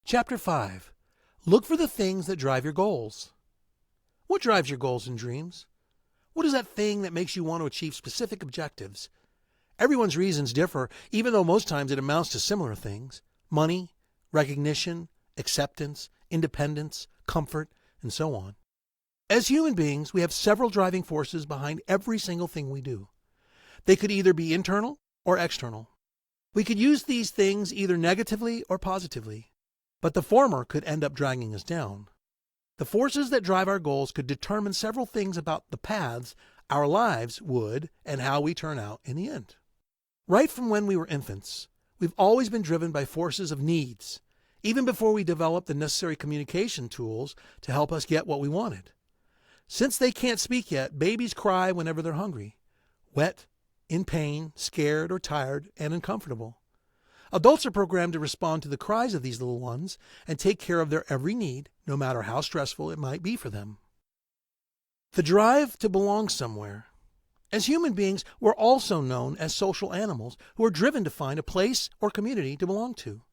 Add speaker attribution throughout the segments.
Speaker 1: Chapter 5. Look for the things that drive your goals. What drives your goals and dreams? What is that thing that makes you want to achieve specific objectives? Everyone's reasons differ, even though most times it amounts to similar things: money, recognition, acceptance, independence, comfort, and so on. As human beings, we have several driving forces behind every single thing we do. They could either be internal or external. We could use these things either negatively or positively, but the former could end up dragging us down. The forces that drive our goals could determine several things about the paths our lives would and how we turn out in the end. Right from when we were infants, we've always been driven by forces of needs, even before we developed the necessary communication tools to help us get what we wanted. Since they can't speak yet, babies cry whenever they're hungry, wet, in pain, scared or tired, and uncomfortable. Adults are programmed to respond to the cries of these little ones and take care of their every need, no matter how stressful it might be for them. The drive to belong somewhere. As human beings, we're also known as social animals who are driven to find a place or community to belong to.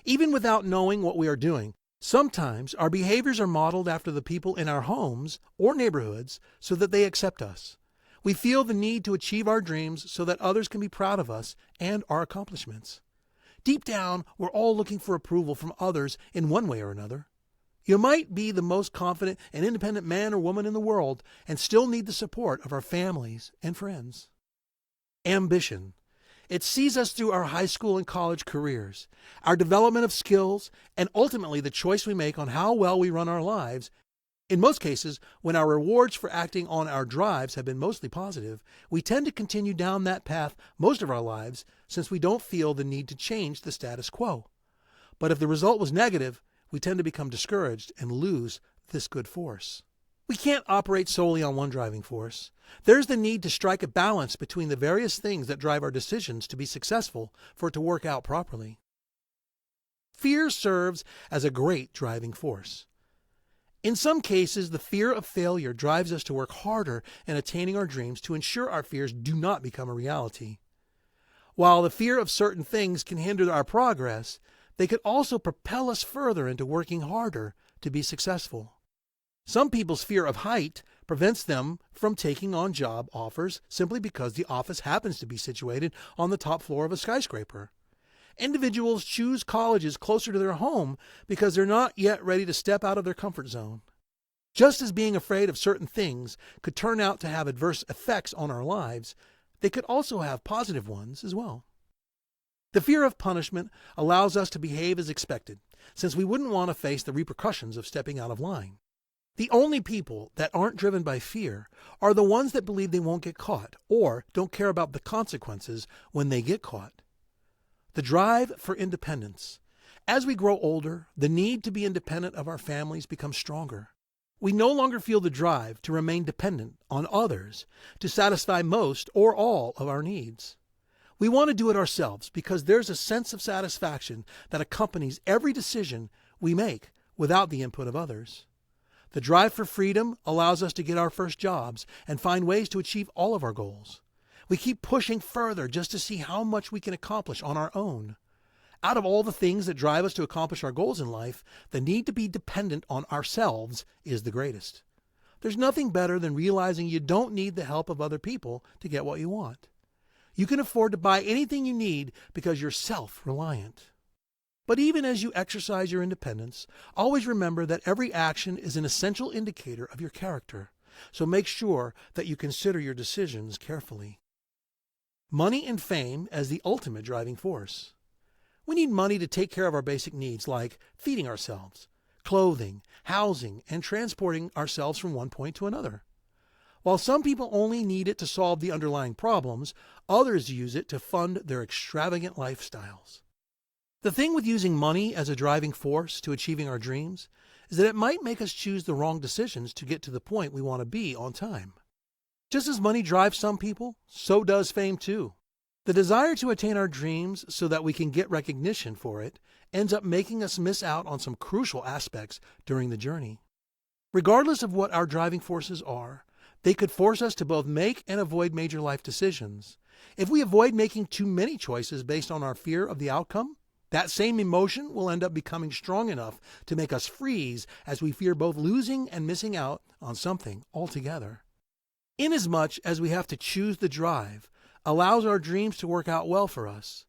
Speaker 1: Even without knowing what we are doing, sometimes our behaviors are modeled after the people in our homes or neighborhoods so that they accept us. We feel the need to achieve our dreams so that others can be proud of us and our accomplishments. Deep down, we're all looking for approval from others in one way or another. You might be the most confident and independent man or woman in the world and still need the support of our families and friends. Ambition. It sees us through our high school and college careers, our development of skills, and ultimately the choice we make on how well we run our lives. In most cases, when our rewards for acting on our drives have been mostly positive, we tend to continue down that path most of our lives since we don't feel the need to change the status quo. But if the result was negative, we tend to become discouraged and lose this good force. We can't operate solely on one driving force. There's the need to strike a balance between the various things that drive our decisions to be successful for it to work out properly. Fear serves as a great driving force. In some cases, the fear of failure drives us to work harder in attaining our dreams to ensure our fears do not become a reality. While the fear of certain things can hinder our progress, they could also propel us further into working harder to be successful. Some people's fear of height prevents them from taking on job offers simply because the office happens to be situated on the top floor of a skyscraper. Individuals choose colleges closer to their home because they're not yet ready to step out of their comfort zone. Just as being afraid of certain things could turn out to have adverse effects on our lives, they could also have positive ones as well. The fear of punishment allows us to behave as expected, since we wouldn't want to face the repercussions of stepping out of line. The only people that aren't driven by fear are the ones that believe they won't get caught or don't care about the consequences when they get caught. The drive for independence. As we grow older, the need to be independent of our families becomes stronger. We no longer feel the drive to remain dependent on others to satisfy most or all of our needs. We want to do it ourselves because there's a sense of satisfaction that accompanies every decision we make without the input of others. The drive for freedom allows us to get our first jobs and find ways to achieve all of our goals. We keep pushing further just to see how much we can accomplish on our own. Out of all the things that drive us to accomplish our goals in life, the need to be dependent on ourselves is the greatest. There's nothing better than realizing you don't need the help of other people to get what you want. You can afford to buy anything you need because you're self-reliant. But even as you exercise your independence, always remember that every action is an essential indicator of your character, so make sure that you consider your decisions carefully. Money and fame as the ultimate driving force. We need money to take care of our basic needs like feeding ourselves, clothing, housing, and transporting ourselves from one point to another. While some people only need it to solve the underlying problems, others use it to fund their extravagant lifestyles. The thing with using money as a driving force to achieving our dreams is that it might make us choose the wrong decisions to get to the point we want to be on time. Just as money drives some people, so does fame too. The desire to attain our dreams so that we can get recognition for it ends up making us miss out on some crucial aspects during the journey. Regardless of what our driving forces are, they could force us to both make and avoid major life decisions. If we avoid making too many choices based on our fear of the outcome, That same emotion will end up becoming strong enough to make us freeze as we fear both losing and missing out on something altogether. Inasmuch as we have to choose the drive, allows our dreams to work out well for us.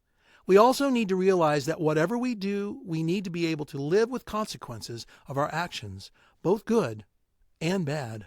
Speaker 1: We also need to realize that whatever we do, we need to be able to live with consequences of our actions, both good and bad.